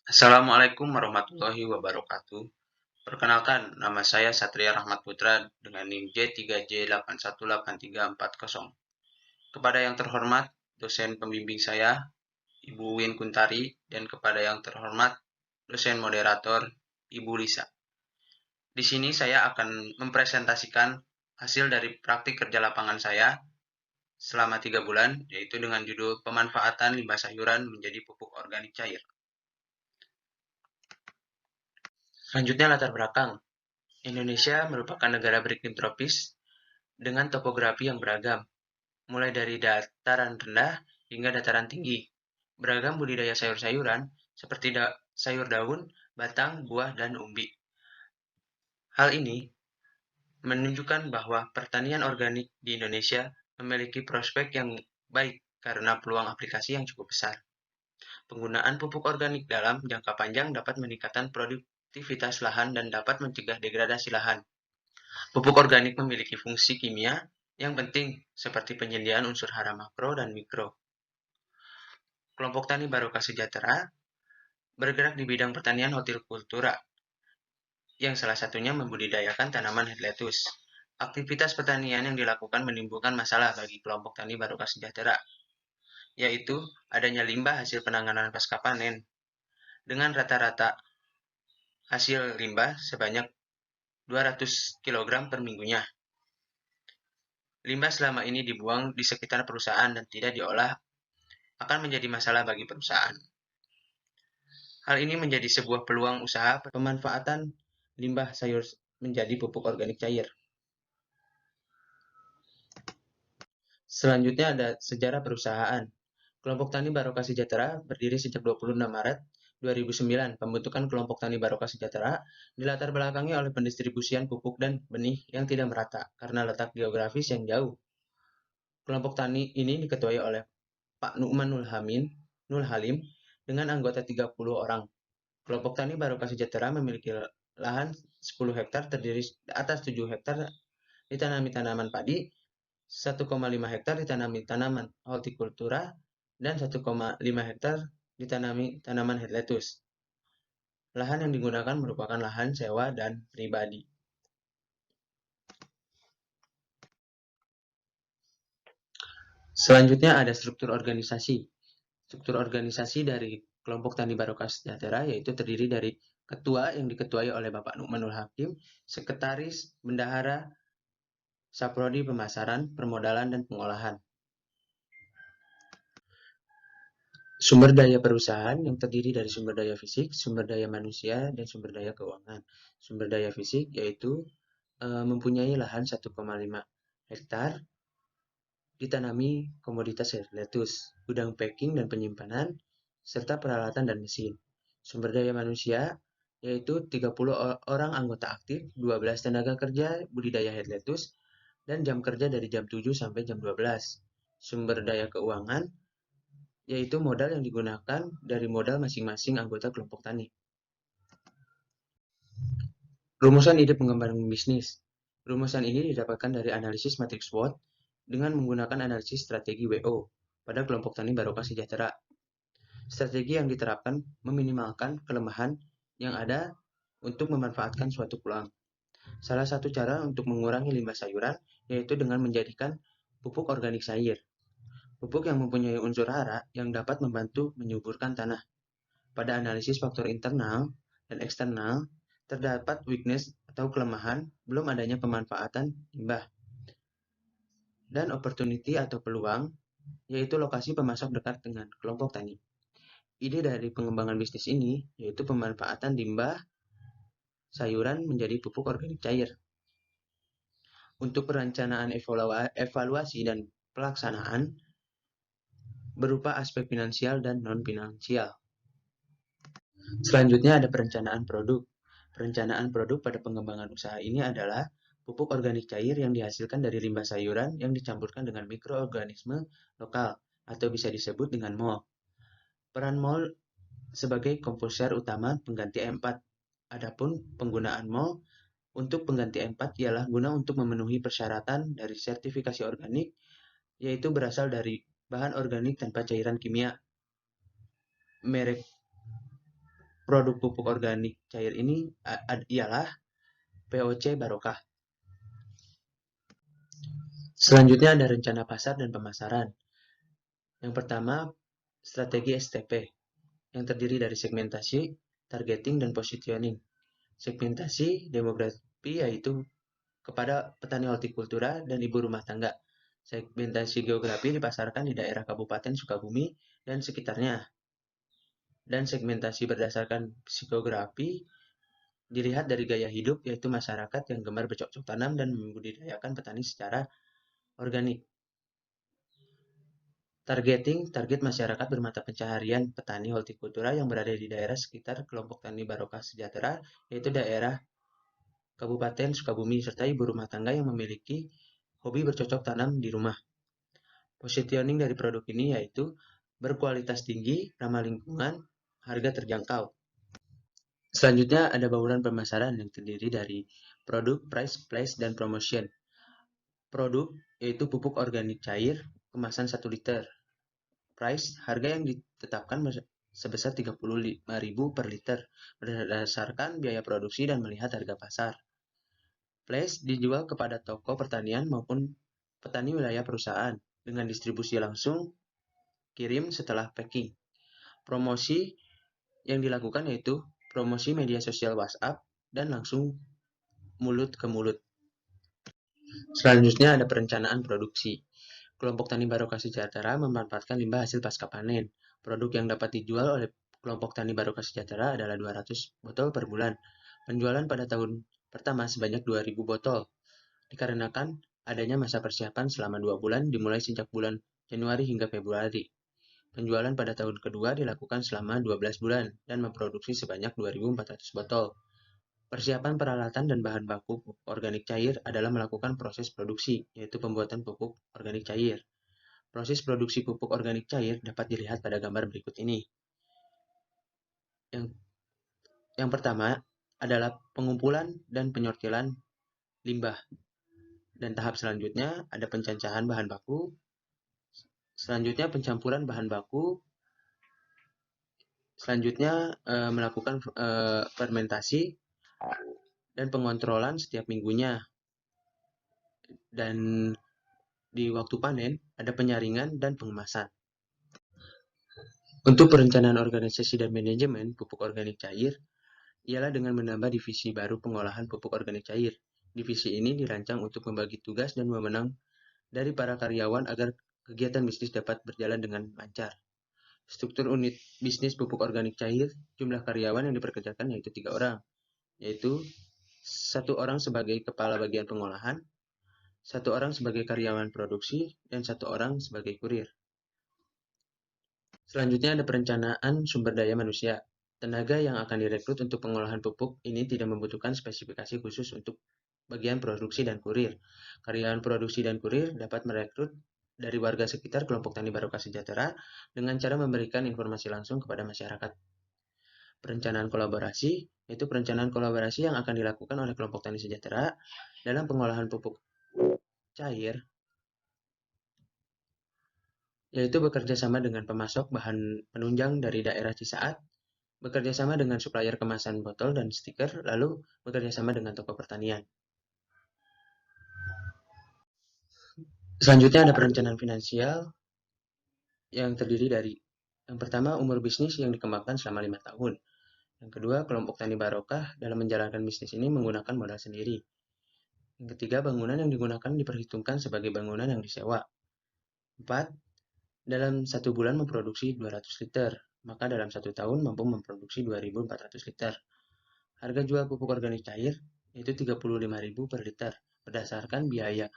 Assalamualaikum warahmatullahi wabarakatuh. Perkenalkan, nama saya Satria Rahmat Putra dengan NIM J3J818340. Kepada yang terhormat, dosen pembimbing saya, Ibu Win Kuntari, dan kepada yang terhormat, dosen moderator, Ibu Lisa. Di sini saya akan mempresentasikan hasil dari praktik kerja lapangan saya selama 3 bulan, yaitu dengan judul Pemanfaatan Limbah Sayuran Menjadi Pupuk Organik Cair. Selanjutnya latar belakang. Indonesia merupakan negara beriklim tropis dengan topografi yang beragam, mulai dari dataran rendah hingga dataran tinggi. Beragam budidaya sayur-sayuran seperti sayur daun, batang, buah, dan umbi. Hal ini menunjukkan bahwa pertanian organik di Indonesia memiliki prospek yang baik karena peluang aplikasi yang cukup besar. Penggunaan pupuk organik dalam jangka panjang dapat meningkatkan produktivitas lahan dan dapat mencegah degradasi lahan. Pupuk organik memiliki fungsi kimia yang penting seperti penyediaan unsur hara makro dan mikro. Kelompok Tani Barokah Sejahtera bergerak di bidang pertanian hortikultura, yang salah satunya membudidayakan tanaman head lettuce. Aktivitas pertanian yang dilakukan menimbulkan masalah bagi kelompok Tani Barokah Sejahtera, yaitu adanya limbah hasil penanganan pasca panen, dengan rata-rata hasil limbah sebanyak 200 kg per minggunya. Limbah selama ini dibuang di sekitar perusahaan dan tidak diolah akan menjadi masalah bagi perusahaan. Hal ini menjadi sebuah peluang usaha pemanfaatan limbah sayur menjadi pupuk organik cair. Selanjutnya ada sejarah perusahaan. Kelompok Tani Barokah Sejahtera berdiri sejak 26 Maret 2009. Pembentukan kelompok Tani Barokah Sejahtera dilatar belakangi oleh pendistribusian pupuk dan benih yang tidak merata karena letak geografis yang jauh. Kelompok tani ini diketuai oleh Pak Nu'man Nul Halim dengan anggota 30 orang. Kelompok Tani Barokah Sejahtera memiliki lahan 10 hektar terdiri atas 7 hektar ditanami tanaman padi, 1,5 hektar ditanami tanaman hortikultura, dan 1,5 hektar ditanami tanaman head lettuce. Lahan yang digunakan merupakan lahan sewa dan pribadi. Selanjutnya ada struktur organisasi. Struktur organisasi dari kelompok Tani Barokah Sejahtera yaitu terdiri dari ketua yang diketuai oleh Bapak Nu'manul Hakim, sekretaris, bendahara, saprodi pemasaran, permodalan, dan pengolahan. Sumber daya perusahaan yang terdiri dari sumber daya fisik, sumber daya manusia, dan sumber daya keuangan. Sumber daya fisik yaitu mempunyai lahan 1,5 hektar, ditanami komoditas lettuce, gudang packing dan penyimpanan, serta peralatan dan mesin. Sumber daya manusia yaitu 30 orang anggota aktif, 12 tenaga kerja budidaya head lettuce, dan jam kerja dari jam 7 sampai jam 12. Sumber daya keuangan yaitu modal yang digunakan dari modal masing-masing anggota kelompok tani. Rumusan ide pengembangan bisnis. Rumusan ini didapatkan dari analisis matriks SWOT dengan menggunakan analisis strategi WO pada kelompok tani Barokah Sejahtera. Strategi yang diterapkan meminimalkan kelemahan yang ada untuk memanfaatkan suatu peluang. Salah satu cara untuk mengurangi limbah sayuran yaitu dengan menjadikan pupuk organik cair. Pupuk yang mempunyai unsur hara yang dapat membantu menyuburkan tanah. Pada analisis faktor internal dan eksternal, terdapat weakness atau kelemahan belum adanya pemanfaatan limbah. Dan opportunity atau peluang, yaitu lokasi pemasok dekat dengan kelompok tani. Ide dari pengembangan bisnis ini yaitu pemanfaatan limbah sayuran menjadi pupuk organik cair. Untuk perencanaan evaluasi dan pelaksanaan berupa aspek finansial dan non-finansial. Selanjutnya ada perencanaan produk. Perencanaan produk pada pengembangan usaha ini adalah pupuk organik cair yang dihasilkan dari limbah sayuran yang dicampurkan dengan mikroorganisme lokal atau bisa disebut dengan mol. Peran mol sebagai komposer utama pengganti E4. Adapun penggunaan mol untuk pengganti E4 ialah guna untuk memenuhi persyaratan dari sertifikasi organik, yaitu berasal dari bahan organik tanpa cairan kimia. Merek produk pupuk organik cair ini ialah POC Barokah. Selanjutnya ada rencana pasar dan pemasaran. Yang pertama, strategi STP, yang terdiri dari segmentasi, targeting, dan positioning. Segmentasi demografi yaitu kepada petani hortikultura dan ibu rumah tangga. Segmentasi geografi dipasarkan di daerah Kabupaten Sukabumi dan sekitarnya. Dan segmentasi berdasarkan psikografi dilihat dari gaya hidup, yaitu masyarakat yang gemar bercocok tanam dan membudidayakan petani secara organik. Targeting, target masyarakat bermata pencaharian petani hortikultura yang berada di daerah sekitar kelompok tani Barokah Sejahtera, yaitu daerah Kabupaten Sukabumi, serta ibu rumah tangga yang memiliki hobi bercocok tanam di rumah. Positioning dari produk ini yaitu berkualitas tinggi, ramah lingkungan, harga terjangkau. Selanjutnya ada bauran pemasaran yang terdiri dari produk, price, place, dan promotion. Produk yaitu pupuk organik cair kemasan 1 liter. Price, harga yang ditetapkan sebesar 35.000 per liter berdasarkan biaya produksi dan melihat harga pasar. Place dijual kepada toko pertanian maupun petani wilayah perusahaan dengan distribusi langsung, kirim setelah packing. Promosi yang dilakukan yaitu promosi media sosial WhatsApp dan langsung mulut ke mulut. Selanjutnya ada perencanaan produksi. Kelompok Tani Barokah Sejahtera memanfaatkan limbah hasil pasca panen. Produk yang dapat dijual oleh kelompok Tani Barokah Sejahtera adalah 200 botol per bulan. Penjualan pada tahun pertama sebanyak 2.000 botol. Dikarenakan adanya masa persiapan selama 2 bulan dimulai sejak bulan Januari hingga Februari. Penjualan pada tahun kedua dilakukan selama 12 bulan dan memproduksi sebanyak 2.400 botol. Persiapan peralatan dan bahan baku pupuk organik cair adalah melakukan proses produksi, yaitu pembuatan pupuk organik cair. Proses produksi pupuk organik cair dapat dilihat pada gambar berikut ini. Yang pertama adalah pengumpulan dan penyortiran limbah. Dan tahap selanjutnya ada pencacahan bahan baku. Selanjutnya pencampuran bahan baku. Selanjutnya melakukan fermentasi dan pengontrolan setiap minggunya. Dan di waktu panen ada penyaringan dan pengemasan. Untuk perencanaan organisasi dan manajemen pupuk organik cair ialah dengan menambah divisi baru pengolahan pupuk organik cair. Divisi ini dirancang untuk membagi tugas dan wewenang dari para karyawan agar kegiatan bisnis dapat berjalan dengan lancar. Struktur unit bisnis pupuk organik cair, jumlah karyawan yang dipekerjakan yaitu 3 orang, yaitu 1 orang sebagai kepala bagian pengolahan, 1 orang sebagai karyawan produksi, dan 1 orang sebagai kurir. Selanjutnya ada perencanaan sumber daya manusia. Tenaga yang akan direkrut untuk pengolahan pupuk ini tidak membutuhkan spesifikasi khusus untuk bagian produksi dan kurir. Karyawan produksi dan kurir dapat merekrut dari warga sekitar kelompok Tani Barokah Sejahtera dengan cara memberikan informasi langsung kepada masyarakat. Perencanaan kolaborasi, yaitu perencanaan kolaborasi yang akan dilakukan oleh kelompok Tani Sejahtera dalam pengolahan pupuk cair, yaitu bekerja sama dengan pemasok bahan penunjang dari daerah Cisaat, bekerja sama dengan supplier kemasan botol dan stiker, lalu bekerja sama dengan toko pertanian. Selanjutnya ada perencanaan finansial yang terdiri dari yang pertama, umur bisnis yang dikembangkan selama 5 tahun. Yang kedua, kelompok Tani Barokah dalam menjalankan bisnis ini menggunakan modal sendiri. Yang ketiga, bangunan yang digunakan diperhitungkan sebagai bangunan yang disewa. 4. Dalam 1 bulan memproduksi 200 liter, maka dalam 1 tahun mampu memproduksi 2.400 liter. Harga jual pupuk organik cair yaitu 35.000 per liter berdasarkan biaya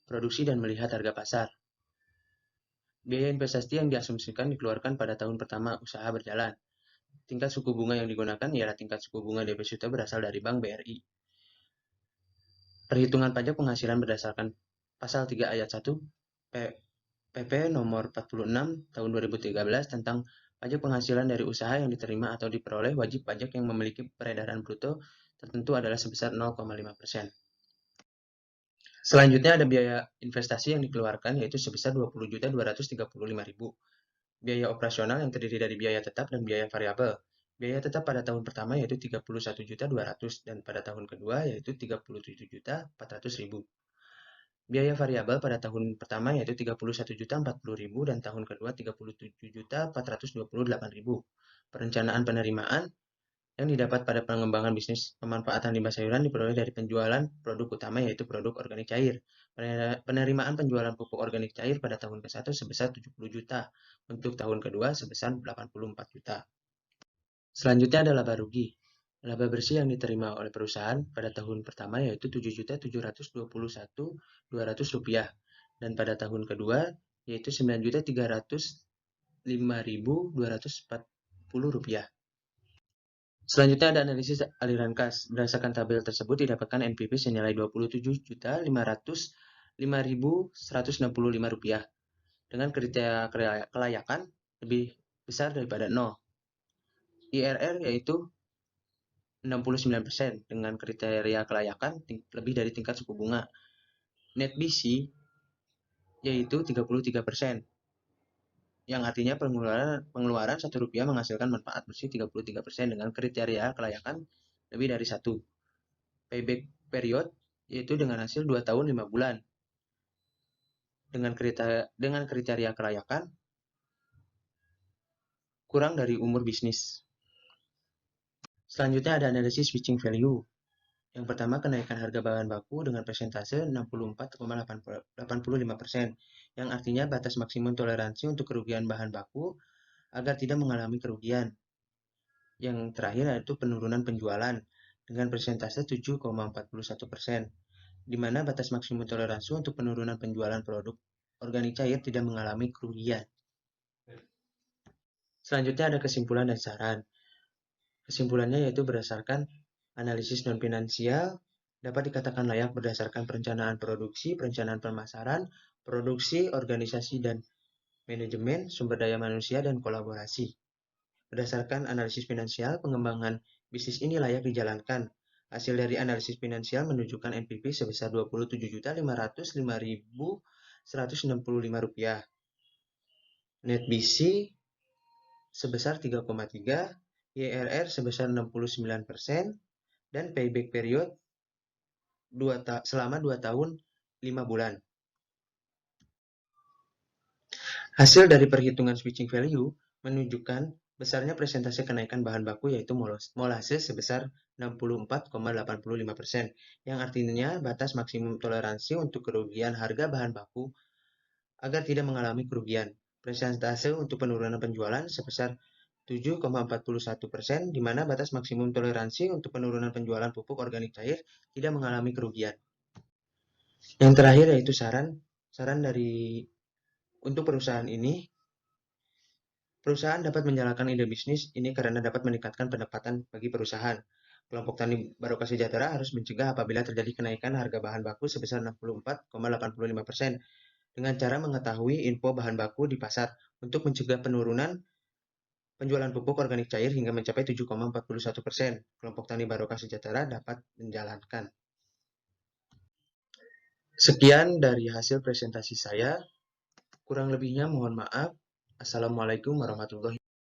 produksi dan melihat harga pasar. Biaya investasi yang diasumsikan dikeluarkan pada tahun pertama usaha berjalan. Tingkat suku bunga yang digunakan ialah tingkat suku bunga deposito berasal dari Bank BRI. Perhitungan pajak penghasilan berdasarkan Pasal 3 Ayat 1 PP nomor 46 tahun 2013 tentang pajak penghasilan dari usaha yang diterima atau diperoleh wajib pajak yang memiliki peredaran bruto tertentu adalah sebesar 0,5%. Selanjutnya ada biaya investasi yang dikeluarkan yaitu sebesar 20.235.000. Biaya operasional yang terdiri dari biaya tetap dan biaya variabel. Biaya tetap pada tahun pertama yaitu 31.200.000 dan pada tahun kedua yaitu 37.400.000. Biaya variabel pada tahun pertama yaitu 31.040.000 dan tahun kedua 37.428.000. Perencanaan penerimaan yang didapat pada pengembangan bisnis pemanfaatan limbah sayuran diperoleh dari penjualan produk utama yaitu produk organik cair. Penerimaan penjualan pupuk organik cair pada tahun ke-1 sebesar 70 juta, untuk tahun kedua sebesar 84 juta. Selanjutnya ada laba rugi. Laba bersih yang diterima oleh perusahaan pada tahun pertama yaitu Rp7.721.200 dan pada tahun kedua yaitu Rp9.305.240. Selanjutnya ada analisis aliran kas. Berdasarkan tabel tersebut didapatkan NPV senilai Rp27.505.165 dengan kriteria kelayakan lebih besar daripada 0. IRR yaitu 69% dengan kriteria kelayakan lebih dari tingkat suku bunga. Net BC yaitu 33%, yang artinya pengeluaran Rp1 menghasilkan manfaat bersih 33% dengan kriteria kelayakan lebih dari 1. Payback period yaitu dengan hasil 2 tahun 5 bulan dengan kriteria kelayakan kurang dari umur bisnis. Selanjutnya ada analisis switching value. Yang pertama, kenaikan harga bahan baku dengan persentase 64,85%, yang artinya batas maksimum toleransi untuk kerugian bahan baku agar tidak mengalami kerugian. Yang terakhir yaitu penurunan penjualan dengan persentase 7,41%, di mana batas maksimum toleransi untuk penurunan penjualan produk organik cair tidak mengalami kerugian. Selanjutnya ada kesimpulan dan saran. Kesimpulannya yaitu berdasarkan analisis non-finansial dapat dikatakan layak berdasarkan perencanaan produksi, perencanaan pemasaran, produksi, organisasi dan manajemen, sumber daya manusia, dan kolaborasi. Berdasarkan analisis finansial, pengembangan bisnis ini layak dijalankan. Hasil dari analisis finansial menunjukkan NPV sebesar Rp27.505.165. Net BC sebesar 3,3, IRR sebesar 69%, dan payback period selama 2 tahun 5 bulan. Hasil dari perhitungan switching value menunjukkan besarnya persentase kenaikan bahan baku yaitu molase sebesar 64,85%, yang artinya batas maksimum toleransi untuk kerugian harga bahan baku agar tidak mengalami kerugian. Persentase untuk penurunan penjualan sebesar 7,41%, di mana batas maksimum toleransi untuk penurunan penjualan pupuk organik cair tidak mengalami kerugian. Yang terakhir yaitu saran dari untuk perusahaan ini. Perusahaan dapat menjalankan ide bisnis ini karena dapat meningkatkan pendapatan bagi perusahaan. Kelompok Tani Barokah Sejahtera harus mencegah apabila terjadi kenaikan harga bahan baku sebesar 64,85% dengan cara mengetahui info bahan baku di pasar untuk mencegah penurunan penjualan pupuk organik cair hingga mencapai 7,41%. Kelompok Tani Barokah Sejahtera dapat menjalankan. Sekian dari hasil presentasi saya. Kurang lebihnya mohon maaf. Assalamualaikum warahmatullahi wabarakatuh.